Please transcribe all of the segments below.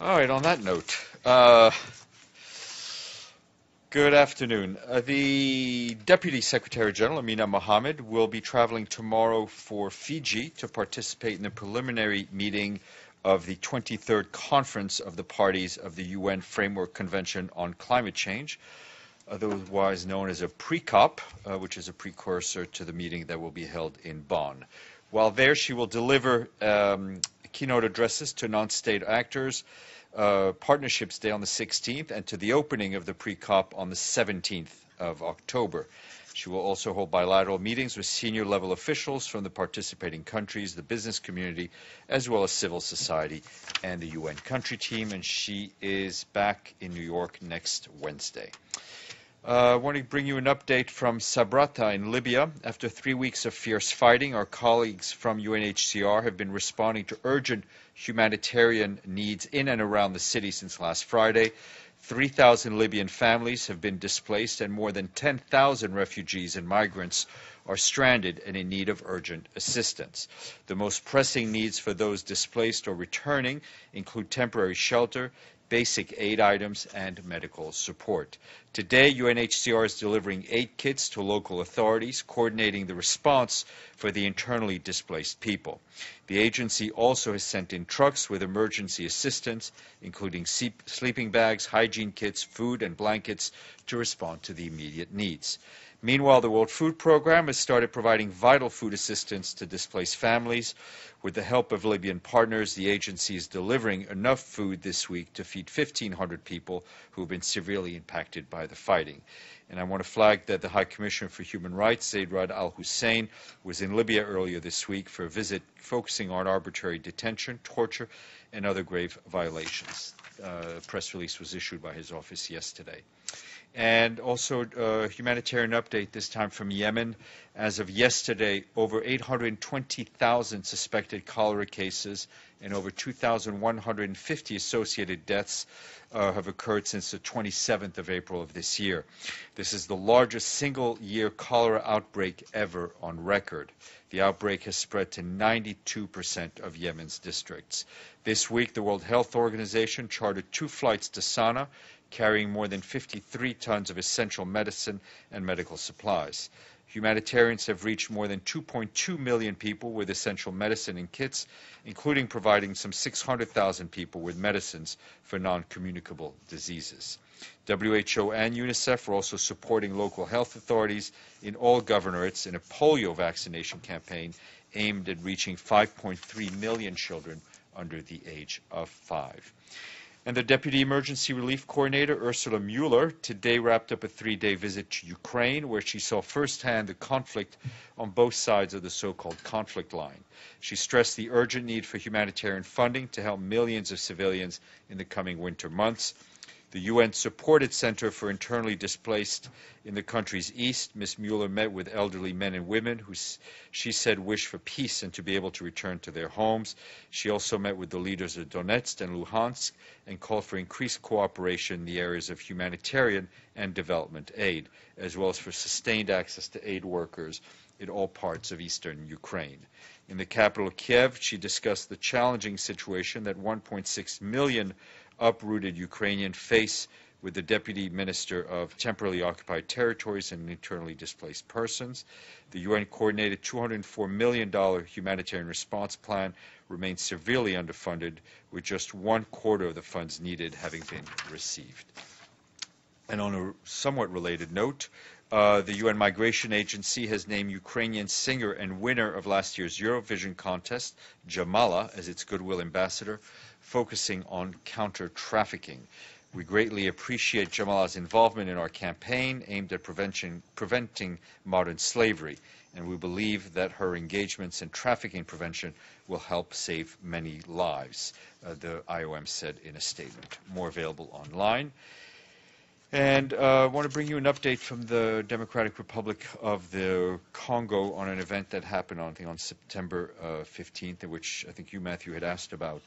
All right, on that note, good afternoon. The Deputy Secretary General, Amina Mohammed, will be traveling tomorrow for Fiji to participate in the preliminary meeting of the 23rd Conference of the Parties of the UN Framework Convention on Climate Change, otherwise known as a pre-COP, which is a precursor to the meeting that will be held in Bonn. While there, she will deliver keynote addresses to non-state actors, Partnerships Day on the 16th, and to the opening of the pre-COP on the 17th of October. She will also hold bilateral meetings with senior level officials from the participating countries, the business community, as well as civil society and the UN country team, and she is back in New York next Wednesday. I want to bring you an update from SABRATHA in Libya. After 3 weeks of fierce fighting, our colleagues from UNHCR have been responding to urgent humanitarian needs in and around the city since last Friday. 3,000 Libyan families have been displaced, and more than 10,000 refugees and migrants are stranded and in need of urgent assistance. The most pressing needs for those displaced or returning include temporary shelter, basic aid items, and medical support. Today, UNHCR is delivering aid kits to local authorities, coordinating the response for the internally displaced people. The agency also has sent in trucks with emergency assistance, including sleeping bags, hygiene kits, food, and blankets to respond to the immediate needs. Meanwhile, the World Food Programme has started providing vital food assistance to displaced families. With the help of Libyan partners, the agency is delivering enough food this week to feed 1,500 people who have been severely impacted by the fighting. And I want to flag that the High Commissioner for Human Rights, Zeid Ra'ad Al Hussein, was in Libya earlier this week for a visit focusing on arbitrary detention, torture, and other grave violations. A press release was issued by his office yesterday. And also a humanitarian update, this time from Yemen. As of yesterday, over 820,000 suspected cholera cases and over 2,150 associated deaths have occurred since the 27th of April of this year. This is the largest single-year cholera outbreak ever on record. The outbreak has spread to 92% of Yemen's districts. This week, the World Health Organization chartered 2 flights to Sana'a, carrying more than 53 tons of essential medicine and medical supplies. Humanitarians have reached more than 2.2 million people with essential medicine and kits, including providing some 600,000 people with medicines for non-communicable diseases. WHO and UNICEF are also supporting local health authorities in all governorates in a polio vaccination campaign aimed at reaching 5.3 million children under the age of 5. And the Deputy Emergency Relief Coordinator, Ursula Mueller, today wrapped up a 3-day visit to Ukraine, where she saw firsthand the conflict on both sides of the so-called conflict line. She stressed the urgent need for humanitarian funding to help millions of civilians in the coming winter months. The UN-supported Center for Internally Displaced in the country's east, Ms. Mueller met with elderly men and women who she said wish for peace and to be able to return to their homes. She also met with the leaders of Donetsk and Luhansk and called for increased cooperation in the areas of humanitarian and development aid, as well as for sustained access to aid workers in all parts of eastern Ukraine. In the capital, Kiev, she discussed the challenging situation that 1.6 million uprooted Ukrainians face with the Deputy Minister of Temporarily Occupied Territories and Internally Displaced Persons. The UN-coordinated $204 million humanitarian response plan remains severely underfunded, with just 1/4 of the funds needed having been received. And on a somewhat related note, the UN Migration Agency has named Ukrainian singer and winner of last year's Eurovision contest, Jamala, as its Goodwill ambassador, focusing on counter-trafficking. We greatly appreciate Jamala's involvement in our campaign aimed at preventing modern slavery, and we believe that her engagements in trafficking prevention will help save many lives, the IOM said in a statement. More available online. And I want to bring you an update from the Democratic Republic of the Congo on an event that happened on September 15th, which I think you, Matthew, had asked about.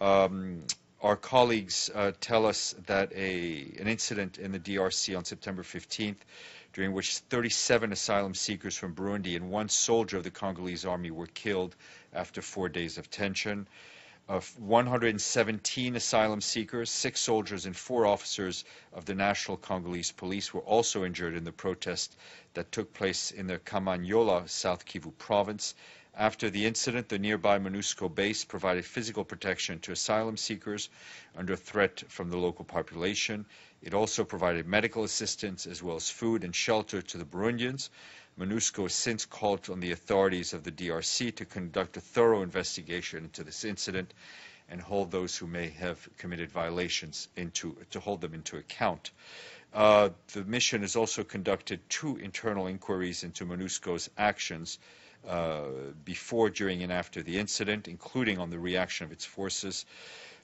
Our colleagues tell us that an incident in the DRC on September 15th, during which 37 asylum seekers from Burundi and 1 soldier of the Congolese army were killed after 4 days of tension. of 117 asylum seekers, 6 soldiers and 4 officers of the National Congolese Police were also injured in the protest that took place in the Kamanyola, South Kivu province. After the incident, the nearby MONUSCO base provided physical protection to asylum seekers under threat from the local population. It also provided medical assistance as well as food and shelter to the Burundians. MONUSCO has since called on the authorities of the DRC to conduct a thorough investigation into this incident and hold those who may have committed violations to hold them into account. The mission has also conducted 2 internal inquiries into MONUSCO's actions before, during, and after the incident, including on the reaction of its forces.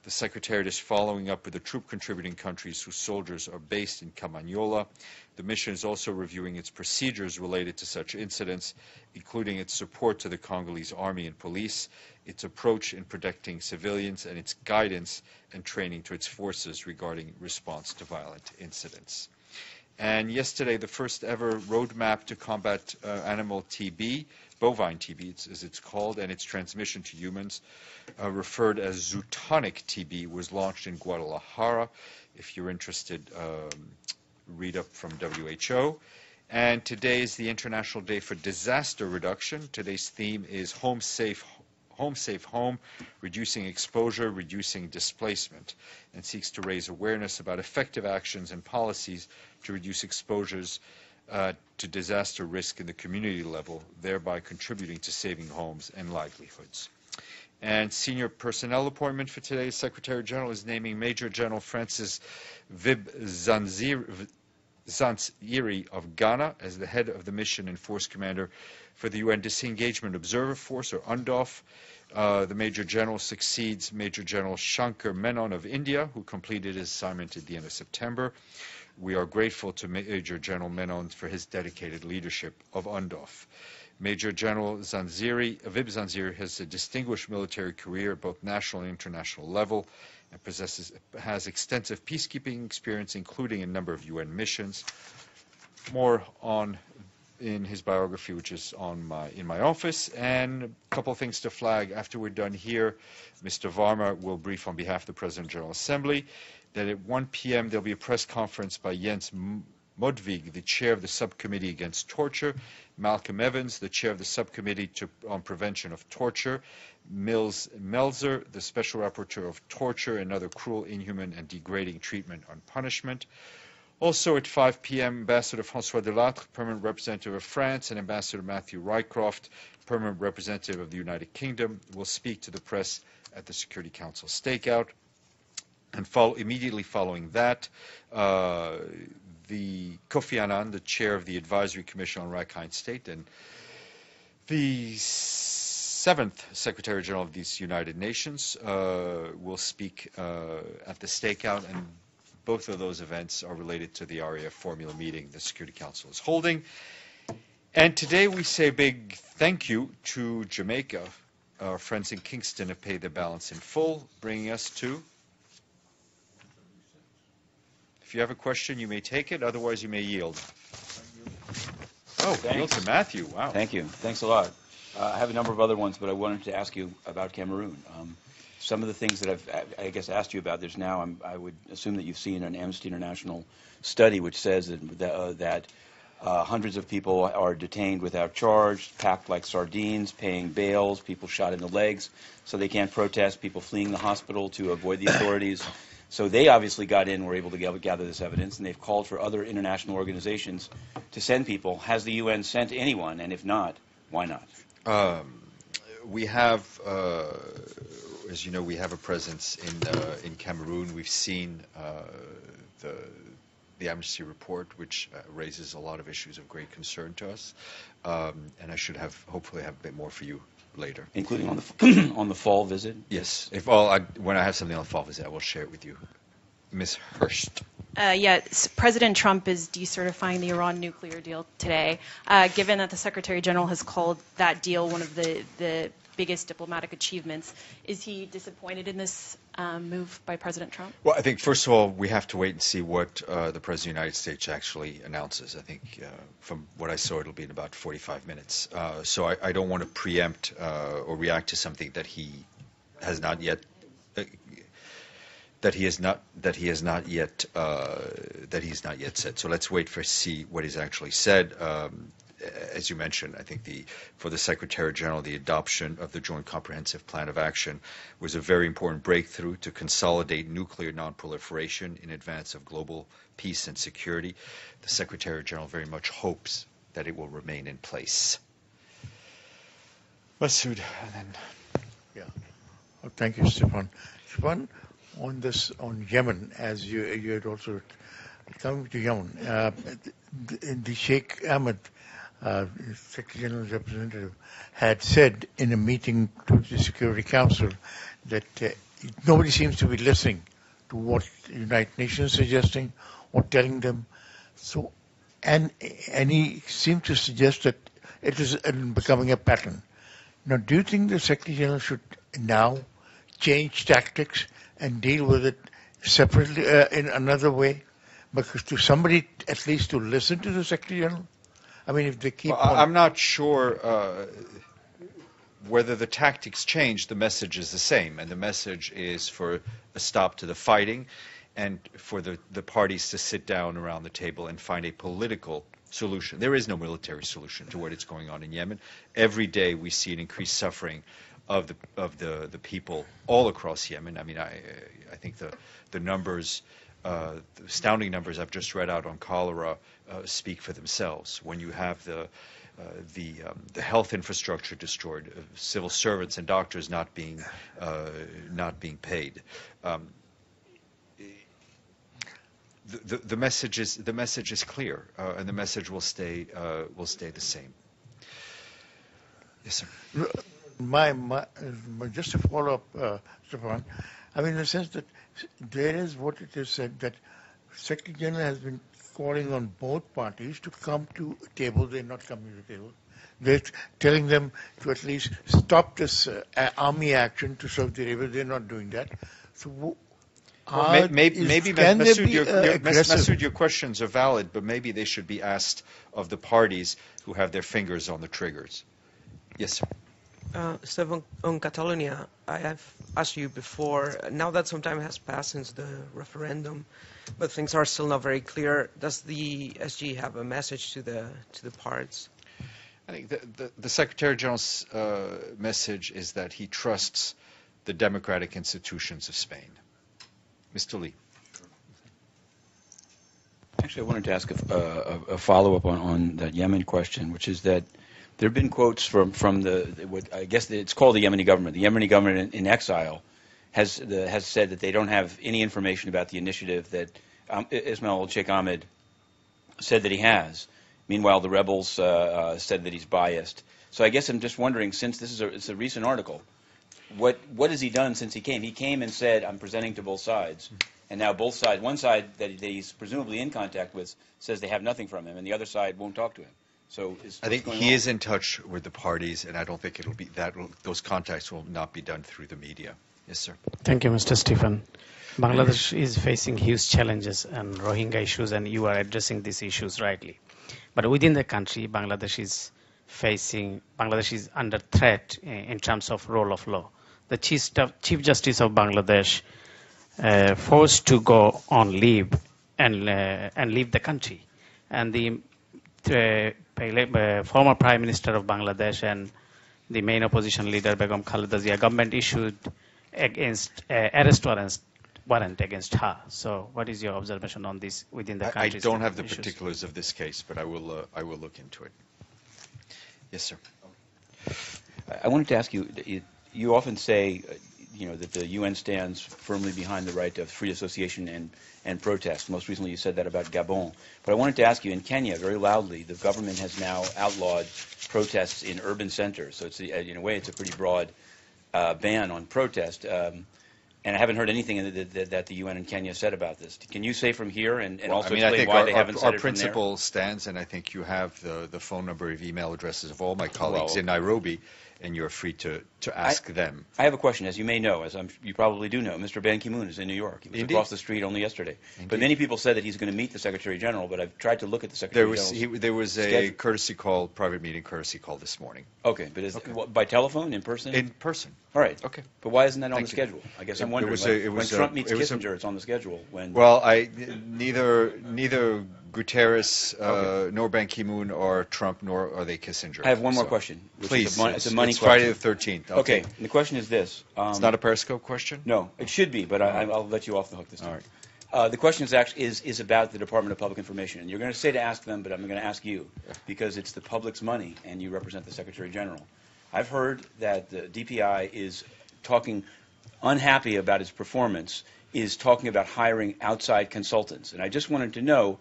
The Secretariat is following up with the troop-contributing countries whose soldiers are based in Kamanyola. The mission is also reviewing its procedures related to such incidents, including its support to the Congolese army and police, its approach in protecting civilians, and its guidance and training to its forces regarding response to violent incidents. And yesterday, the first ever roadmap to combat animal TB, bovine TB as it's called, and its transmission to humans, referred as zootonic TB, was launched in Guadalajara. If you're interested, read up from WHO. And today is the International Day for Disaster Reduction. Today's theme is Home Safe Home, reducing exposure, reducing displacement, and seeks to raise awareness about effective actions and policies to reduce exposures to disaster risk in the community level, thereby contributing to saving homes and livelihoods. And senior personnel appointment for today's Secretary General is naming Major General Francis Vib Zanziri of Ghana as the head of the mission and force commander for the UN Disengagement Observer Force, or UNDOF. The Major General succeeds Major General Shankar Menon of India, who completed his assignment at the end of September. We are grateful to Major General Menon for his dedicated leadership of UNDOF. Major General Vib Zanziri has a distinguished military career at both national and international level and has extensive peacekeeping experience, including a number of UN missions. More in his biography, which is in my office. And a couple of things to flag. After we're done here, Mr. Varma will brief on behalf of the President of the General Assembly that at 1 p.m. there'll be a press conference by Jens Modvig, the chair of the Subcommittee Against Torture, Malcolm Evans, the chair of the Subcommittee on Prevention of Torture, Mills Melzer, the Special Rapporteur of Torture and Other Cruel, Inhuman, and Degrading Treatment on Punishment. Also at 5 p.m., Ambassador François Delattre, Permanent Representative of France, and Ambassador Matthew Rycroft, Permanent Representative of the United Kingdom, will speak to the press at the Security Council stakeout. And immediately following that, the Kofi Annan, the chair of the Advisory Commission on Rakhine State, and the 7th Secretary General of these United Nations will speak at the stakeout, and both of those events are related to the RAF formula meeting the Security Council is holding. And today we say a big thank you to Jamaica. Our friends in Kingston have paid their balance in full, bringing us to... If you have a question, you may take it. Otherwise, you may yield. Oh, yield to Matthew. Wow. Thank you. Thanks a lot. I have a number of other ones, but I wanted to ask you about Cameroon. Some of the things that I guess, asked you about, there's now, I would assume that you've seen an Amnesty International study which says that hundreds of people are detained without charge, packed like sardines, paying bails, people shot in the legs so they can't protest, people fleeing the hospital to avoid the authorities. So they obviously got in, were able to gather this evidence, and they've called for other international organizations to send people. Has the UN sent anyone, and if not, why not? We have, as you know, we have a presence in Cameroon. We've seen the Amnesty report, which raises a lot of issues of great concern to us, and I should hopefully have a bit more for you later, including on the fall visit. Yes, when I have something on the fall visit, I will share it with you. Ms. Hurst. President Trump is decertifying the Iran nuclear deal today. Given that the Secretary General has called that deal one of the biggest diplomatic achievements, is he disappointed in this move by President Trump? Well, I think, first of all, we have to wait and see what the President of the United States actually announces. I think from what I saw, it'll be in about 45 minutes. So I don't want to preempt or react to something that he has not yet that he has not yet said. So let's wait for see what he's actually said. As you mentioned, I think for the Secretary General, the adoption of the Joint Comprehensive Plan of Action was a very important breakthrough to consolidate nuclear non-proliferation in advance of global peace and security. The Secretary General very much hopes that it will remain in place. Masood, and then. Yeah. Well, thank you, Stéphane. Stéphane, on Yemen, as you had also come to Yemen, the Sheikh Ahmed, Secretary General's representative, had said in a meeting to the Security Council that nobody seems to be listening to what the United Nations is suggesting or telling them. So, and he seemed to suggest that it is becoming a pattern. Now, do you think the Secretary General should now change tactics and deal with it separately in another way? Because to somebody, at least to listen to the Secretary General? I mean, if they keep on... I'm not sure whether the tactics change, the message is the same. And the message is for a stop to the fighting and for the parties to sit down around the table and find a political solution. There is no military solution to what is going on in Yemen. Every day we see an increased suffering of the people all across Yemen. I mean, I think the numbers, the astounding numbers I've just read out on cholera speak for themselves. When you have the health infrastructure destroyed, civil servants and doctors not being paid. The message is clear, and the message will stay the same. Yes, sir. Just to follow up, Stéphane, I mean, in the sense that there is what it is said that Secretary General has been calling on both parties to come to a table. They're not coming to the table. They're telling them to at least stop this army action to Saudi Arabia. They're not doing that. So. Maybe Masood, your questions are valid, but maybe they should be asked of the parties who have their fingers on the triggers. Yes, sir. Stéphane, on Catalonia, I have asked you before, now that some time has passed since the referendum, but things are still not very clear, does the SG have a message to the parts? I think the Secretary General's message is that he trusts the democratic institutions of Spain. Mr. Lee. Actually, I wanted to ask a follow-up on that Yemen question, which is that there have been quotes from what I guess it's called the Yemeni government. The Yemeni government in exile has said that they don't have any information about the initiative that Ismail Sheikh Ahmed said that he has. Meanwhile, the rebels said that he's biased. So I guess I'm just wondering, since it's a recent article, what has he done since he came? He came and said, I'm presenting to both sides. And now both sides, one side that he's presumably in contact with says they have nothing from him, and the other side won't talk to him. So I think he is in touch with the parties, and I don't think it'll be those contacts will not be done through the media. Yes, sir. Thank you, Mr. Stéphane. Bangladesh is facing huge challenges and Rohingya issues, and you are addressing these issues rightly. But within the country, Bangladesh is under threat in terms of rule of law. The Chief Justice of Bangladesh forced to go on leave and leave the country, and the former Prime Minister of Bangladesh and the main opposition leader Begum Khaleda Zia government issued arrest warrant against her. So, what is your observation on this within the country? I don't have the particulars of this case, but I will look into it. Yes, sir. I wanted to ask you. You often say, that the UN stands firmly behind the right of free association and protest. Most recently, you said that about Gabon. But I wanted to ask you, in Kenya, very loudly, the government has now outlawed protests in urban centers. So it's in a way, it's a pretty broad ban on protest. And I haven't heard anything that the UN in Kenya said about this. Can you say from here and also explain why they haven't said it from there? Our principle stands, and I think you have the phone number and email addresses of all my colleagues in Nairobi, and you're free to ask them. I have a question. As you may know, you probably do know, Mr. Ban Ki-moon is in New York. He was Indeed. across the street only yesterday. Indeed. But many people said that he's going to meet the Secretary General, but I've tried to look at the Secretary General's There was a schedule. courtesy call, private meeting courtesy call this morning. Okay, but by telephone, in person? In person. All right. Okay. But why isn't that on Thank the you. schedule? I guess It I'm wondering. was When Trump meets it was Kissinger, it's on the schedule. Well, neither Guterres, nor Ban Ki-moon, or Trump, nor are they Kissinger. I have one more So, question. Which Please, it's a money it's question. Friday the 13th. Okay. And the question is this. It's not a Periscope question? No, it should be, but I'll let you off the hook this time. All right. The question is about the Department of Public Information. And you're going to say to ask them, but I'm going to ask you, because it's the public's money and you represent the Secretary General. I've heard that the DPI is talking unhappy about its performance, is talking about hiring outside consultants. And I just wanted to know,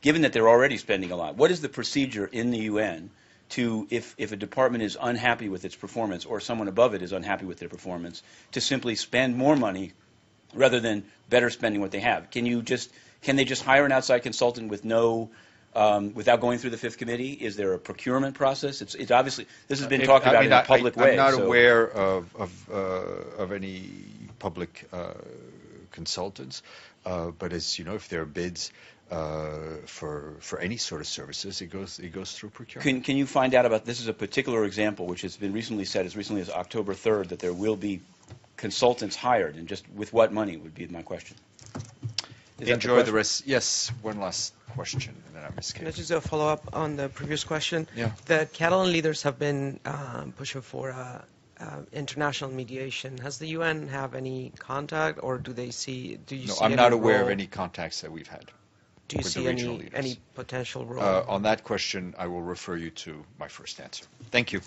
given that they're already spending a lot, what is the procedure in the UN to, if a department is unhappy with its performance or someone above it is unhappy with their performance, to simply spend more money rather than better spending what they have? Can they just hire an outside consultant with without going through the Fifth Committee? Is there a procurement process? It's obviously, this has been talked about in a public way. I'm not aware of any public consultants, but as you know, if there are bids for any sort of services, it goes through procurement. Can you find out about, this is a particular example which has been recently said, as recently as October 3rd, that there will be consultants hired, and just with what money would be my question. Enjoy the rest. Yes, one last question, and then I'm Can I just follow up on the previous question? Yeah. The Catalan leaders have been pushing for international mediation. Has the UN have any contact, or do you see I'm not aware of role? any contacts that we've had. Do you with see the regional leaders. any potential role? On that question, I will refer you to my first answer. Thank you.